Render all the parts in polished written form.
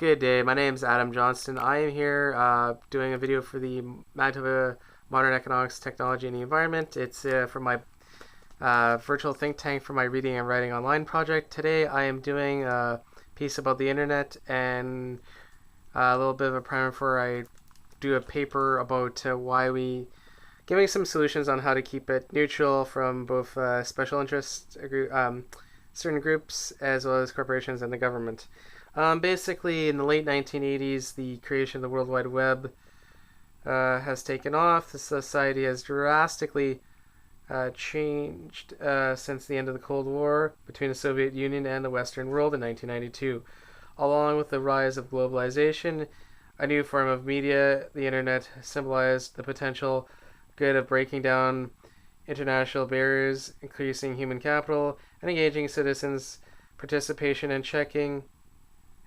Good day, my name is Adam Johnston. I am here doing a video for the Manitoba Modern Economics, Technology, and the Environment. It's for my virtual think tank for my reading and writing online project. Today I am doing a piece about the internet and a little bit of a primer before I do a paper about giving some solutions on how to keep it neutral from both special interest certain groups as well as corporations and the government. Basically, in the late 1980s, the creation of the World Wide Web has taken off. The society has drastically changed since the end of the Cold War between the Soviet Union and the Western world in 1992. Along with the rise of globalization, a new form of media, the internet, symbolized the potential good of breaking down international barriers, increasing human capital, and engaging citizens' participation in checking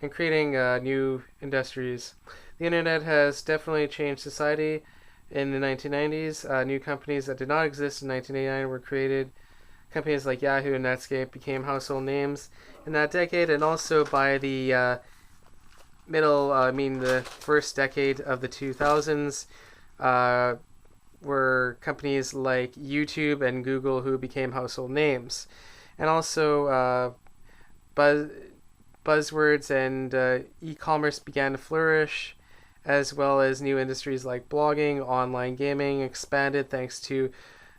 and creating new industries. The internet has definitely changed society. In the 1990s, new companies that did not exist in 1989 were created. Companies like Yahoo and Netscape became household names in that decade, and also by the the first decade of the 2000s, were companies like YouTube and Google who became household names. And also buzzwords and e-commerce began to flourish, as well as new industries like blogging, online gaming expanded thanks to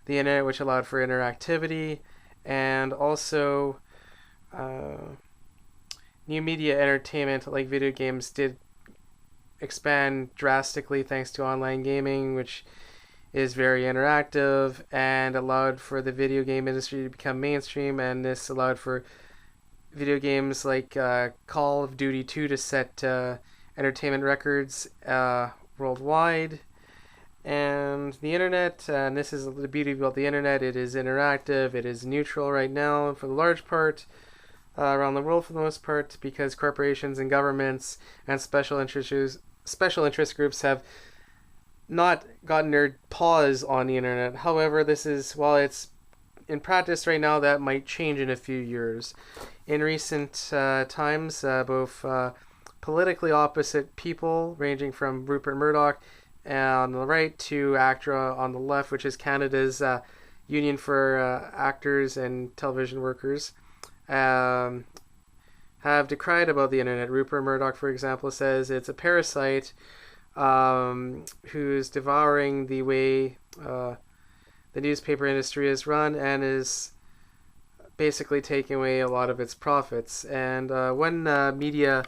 the internet, which allowed for interactivity, and also new media entertainment like video games did expand drastically thanks to online gaming, which is very interactive and allowed for the video game industry to become mainstream, and this allowed for video games like Call of Duty 2 to set entertainment records worldwide. And the internet, and this is the beauty about the internet, it is interactive, it is neutral right now for the large part, around the world for the most part, because corporations and governments and special interest groups have not gotten their paws on the internet. However, while it's in practice right now, that might change in a few years. In recent times, both politically opposite people, ranging from Rupert Murdoch on the right to ACTRA on the left, which is Canada's union for actors and television workers, have decried about the internet. Rupert Murdoch, for example, says it's a parasite who's devouring the way the newspaper industry is run and is basically taking away a lot of its profits. And one media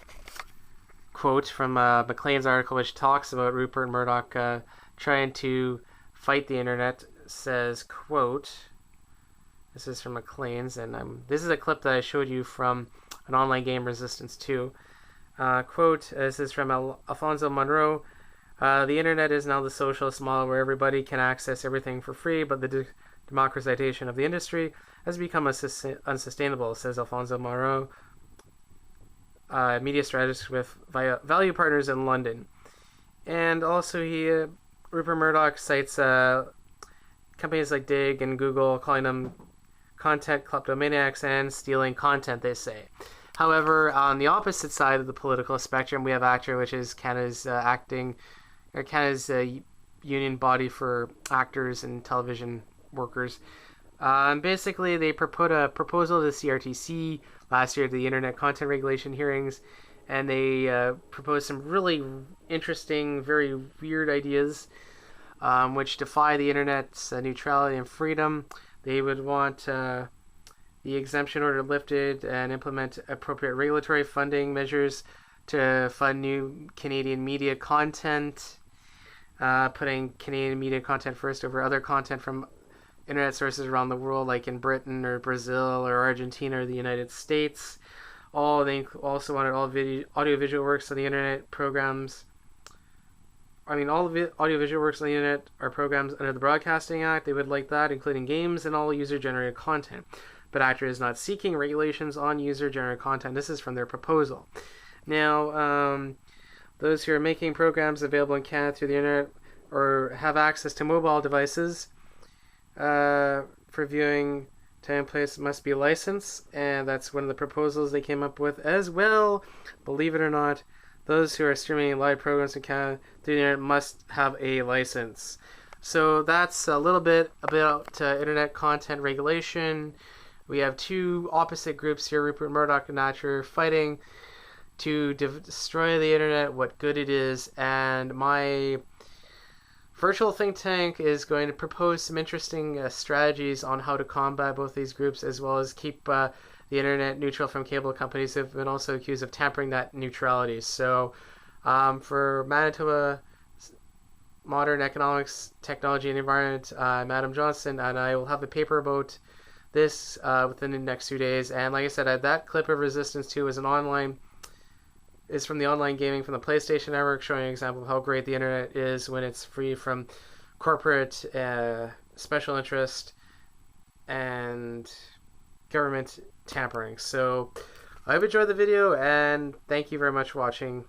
quote from Maclean's article, which talks about Rupert Murdoch trying to fight the internet, says, quote, this is from Maclean's, and this is a clip that I showed you from an online game, Resistance 2. Quote, this is from Alfonso Monroe. The internet is now the socialist model where everybody can access everything for free, but the democratization of the industry has become unsustainable, says Alfonso Monroe, media strategist with Value Partners in London. And also Rupert Murdoch cites companies like Dig and Google, calling them content kleptomaniacs and stealing content, they say. However, on the opposite side of the political spectrum, we have ACTRA, which is Canada's Canada's union body for actors and television workers. Basically, they put a proposal to the CRTC last year at the Internet Content Regulation hearings, and they proposed some really interesting, very weird ideas which defy the Internet's neutrality and freedom. They would want the exemption order lifted and implement appropriate regulatory funding measures to fund new Canadian media content, putting Canadian media content first over other content from internet sources around the world, like in Britain or Brazil or Argentina or the United States. They also wanted all audiovisual works on the internet programs. All the audiovisual works on the internet are programs under the Broadcasting Act. They would like that, including games and all user-generated content. But ACTRA is not seeking regulations on user-generated content. This is from their proposal. Now, those who are making programs available in Canada through the internet or have access to mobile devices for viewing time and place must be licensed, and that's one of the proposals they came up with as well. Believe it or not, those who are streaming live programs in Canada through the internet must have a license. So that's a little bit about internet content regulation. We have two opposite groups here, Rupert Murdoch and Natcher, fighting to destroy the internet, what good it is, and my virtual think tank is going to propose some interesting strategies on how to combat both these groups, as well as keep the internet neutral from cable companies who have been also accused of tampering that neutrality. So for Manitoba Modern Economics, Technology and Environment, I'm Adam Johnson, and I will have a paper about this within the next 2 days. And like I said, that clip of Resistance 2 is from the online gaming from the PlayStation Network, showing an example of how great the internet is when it's free from corporate special interest and government tampering. So I hope you enjoyed the video, and thank you very much for watching.